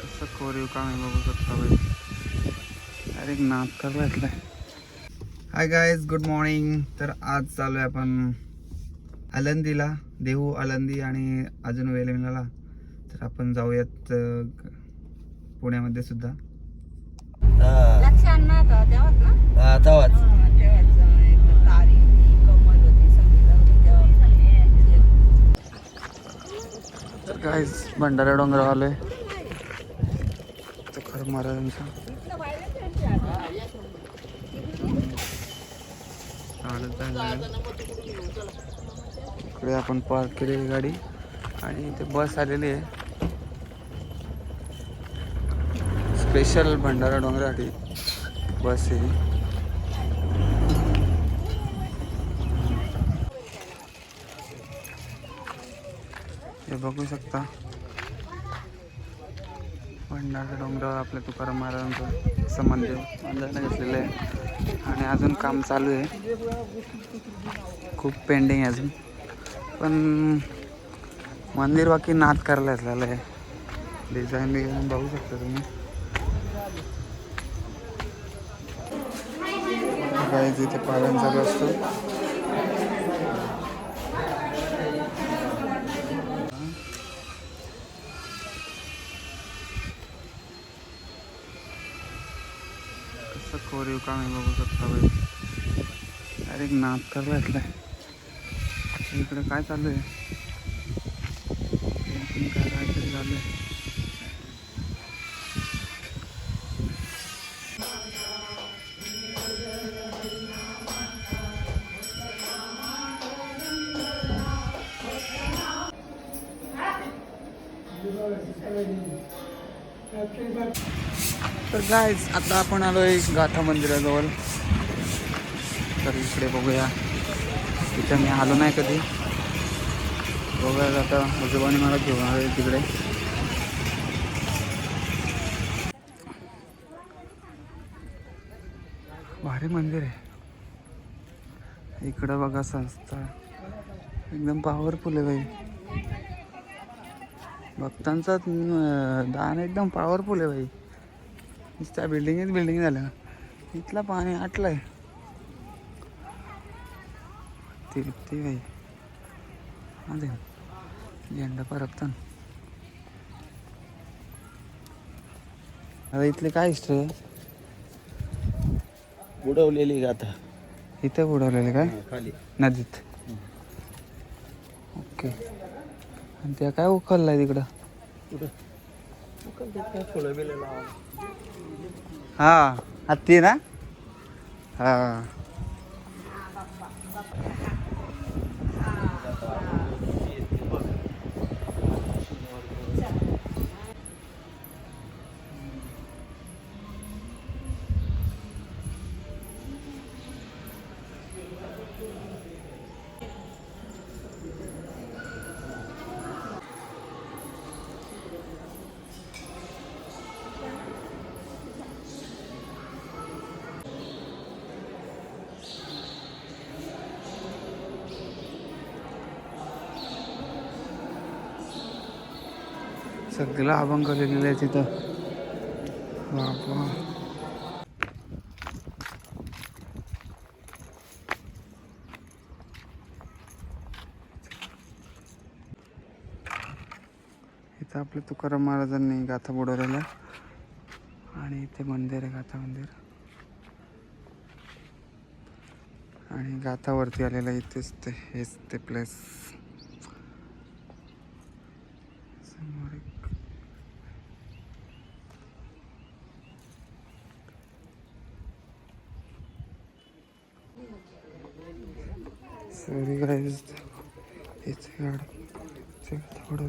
कसं कोरीव काम आहे बघू शकता भाई. डायरेक्ट नाद करायला घेतलाय. Hi guys, good morning. तर आज चालू आहे आपण आळंदीला, देहू, आळंदी आणि अजून वेलविणाला. तर आपण जाऊयात पुण्यामध्ये सुद्धा. लक्षात नव्हतं तेव्हाच ना. तेव्हाच तेव्हाच एक तारी कमल होती सगळी तर गाईज भंडारा डोंगर आलोय तुकाराम महाराजांचा. इकडे आपण पार्क केलेली गाडी आणि इथे बस आलेली आहे स्पेशल भंडारा डोंगरासाठी. बस आहे हे बघू शकता. भंडारा डोंगरावर आपल्या तुकाराम महाराजांचं असं मंदिर बांधायला घेतलेलं आहे आणि अजून काम चालू आहे. खूप पेंडिंग आहे अजून, पण मंदिर बाकी नाद करायला घेतलेलं आहे. डिझाईन बिझाईन बघू शकता तुम्ही. काय जिथे पालन चालू असतो. कसं कोरीव काम आहे बघू शकता भाई. डायरेक्ट नाद करायला घेतलाय. इकडे काय चालू आहे, काय काहीतरी चालू आहे. तर गाईज आता आपण आलोय गाथा मंदिराजवळ. तर इकडे बघूया, तिथे मी आलो नाही कधी. बघूया आता आजोबाने मला घेऊन आले तिकडे. भारी मंदिर आहे. इकडं बघा संस्था एकदम पॉवरफुल आहे भाई. भक्तांचा दान एकदम पॉवरफुल आहे भाई. त्या बिल्डिंग झाल्या. इथलं पाणी आटलंय ते भाई. अरे झेंडा परबतान. आता इथले काय हिस्ट्री आहे. बुडवलेली गाथा इथं बुडवलेले काय खाली नदीत. ओके. आणि त्या काय उकललाय तिकडं. हा हत्ती ना. हा सगळं अभंग लिहिलेलं आहे तिथं. बाबा इथं आपल्या तुकाराम महाराजांनी गाथा बुडवलेल्या आणि इथे मंदिर आहे, गाथा मंदिर. आणि गाथावरती आलेलं इथेच ते हेच ते प्लेस. समोर एक सॉरी गाईज, इथे गाडी थोडं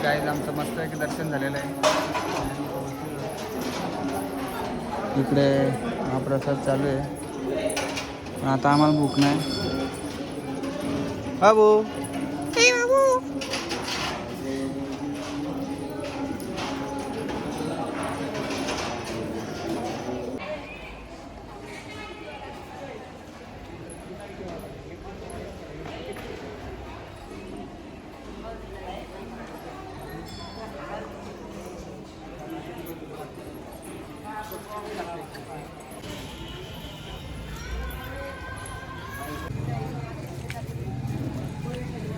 गाईज आमचं मस्त एक दर्शन झालेलं आहे. इकडे महाप्रसाद चालू आहे पण आता आम्हाला भूक नाही. बाबू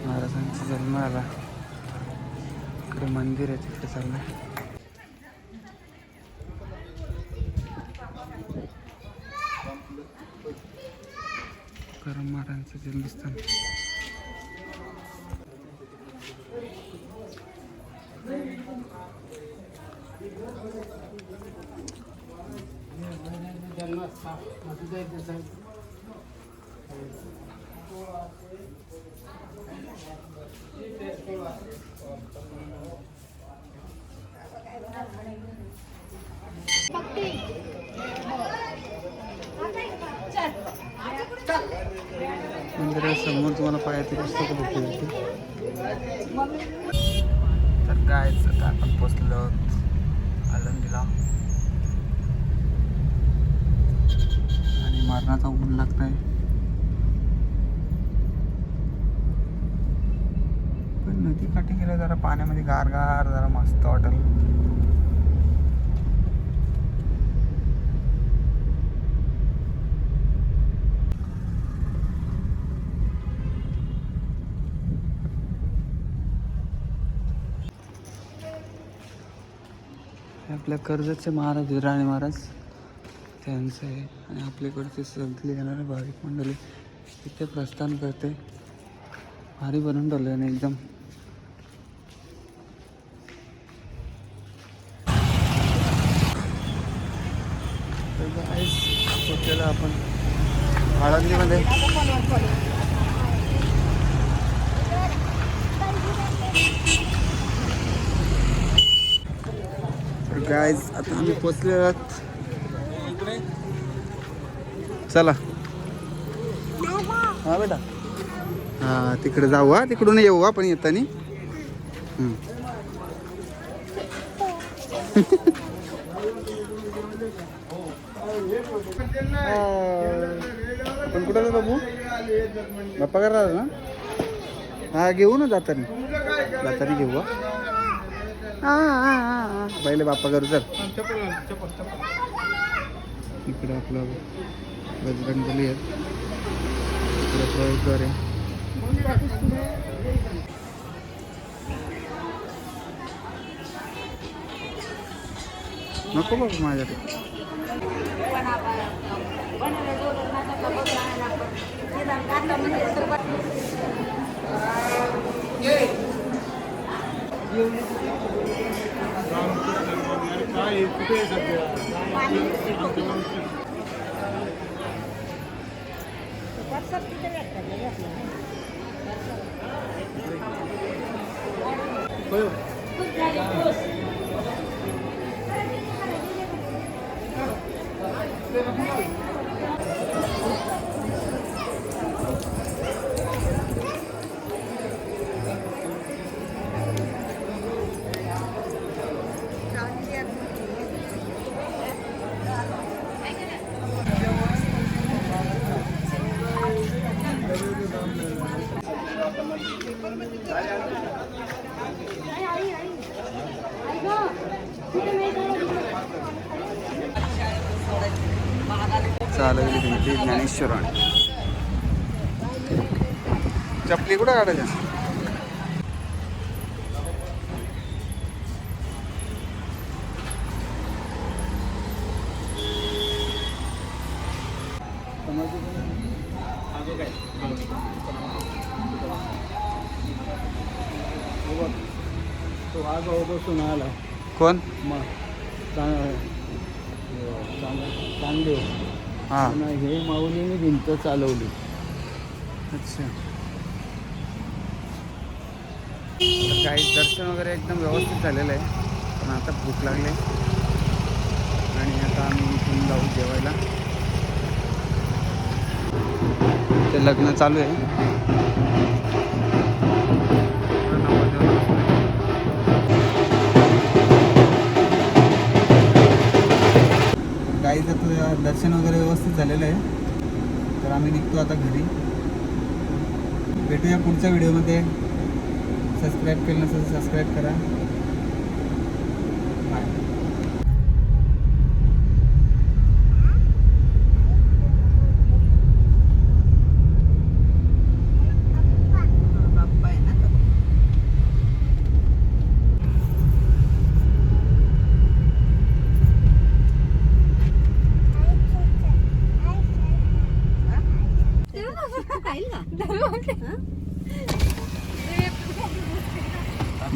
महाराजांचा जन्म आला. इकडे मंदिर आहे तिकडे चाललंय. तुकाराम महाराजांचं जन्मस्थान. मंदिरासमोर तुम्हाला पायाची पुस्तकं भेटतील. तर काय आता आपण पोचलो आळंदीला आणि मरणाचा ऊन लागतंय. पण नदी काठी गेलं जरा पाण्यामध्ये गार गार जरा मस्त वाटेल. आपल्या कर्जतचे महाराज राणे महाराज त्यांचं आहे आणि आपल्याकडचे सगळे येणारे भाविक मंडळी इथे प्रस्थान करते. भारी बनवून ठेवलं आहे एकदम. पोचलेलं आपण आळंदीमध्ये. गाईज आता आम्ही पोचले आहोत. चला हा बेटा. हा तिकडे जाऊ. हा तिकडून येऊ आपण येतानी. आपण कुठं जाऊ बाबू? बाप्पा करा ना. हा घेऊ ना जातानी घेऊ. पहिले बाप्पा करू. चल इकडे आपलं बजरंगबली आहे. इकडे प्रवेशद्वार आहे. नको बाबा माझ्याकडे. चालवली त्यांची ज्ञानेश्वराणी. चपली कुठं काढायच्या? तो हा गाव बसून आला कोण? मग चांगले हां. हे माऊलीने भिंत चालवली. अच्छा. तर काही दर्शन वगैरे एकदम व्यवस्थित झालेलं आहे. पण आता भूक लागली आणि आता आम्ही इथून जाऊ जेवायला. ते लग्न चालू आहे. गाईचं दर्शन वगैरे व्यवस्थित झालेलं आहे. तर आम्ही निघतो आता घरी. भेटूया पुढच्या व्हिडिओमध्ये. सबस्क्राईब केलं नसेल तर सबस्क्राईब करा. बाय. बाप्पा आहे ना तो.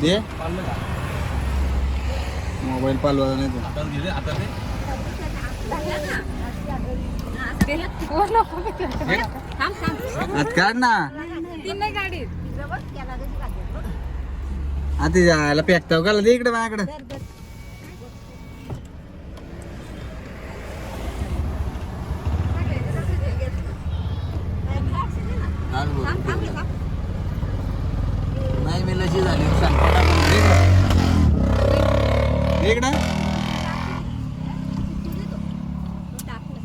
दे मोबाईल पालवायला नाही तो. आत काढ ना. आता जायला पेकताव का दे इकडे माझ्याकडे. नाही मी लशी झाली इकडं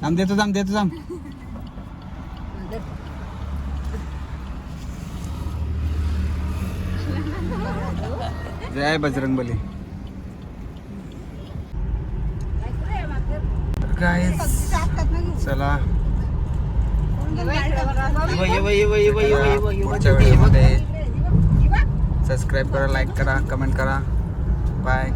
थांब देतो थांब. जय बजरंगबली. चला पुढच्या व्हिडिओमध्ये सबस्क्राईब करा, लाईक करा, कमेंट करा. बाय.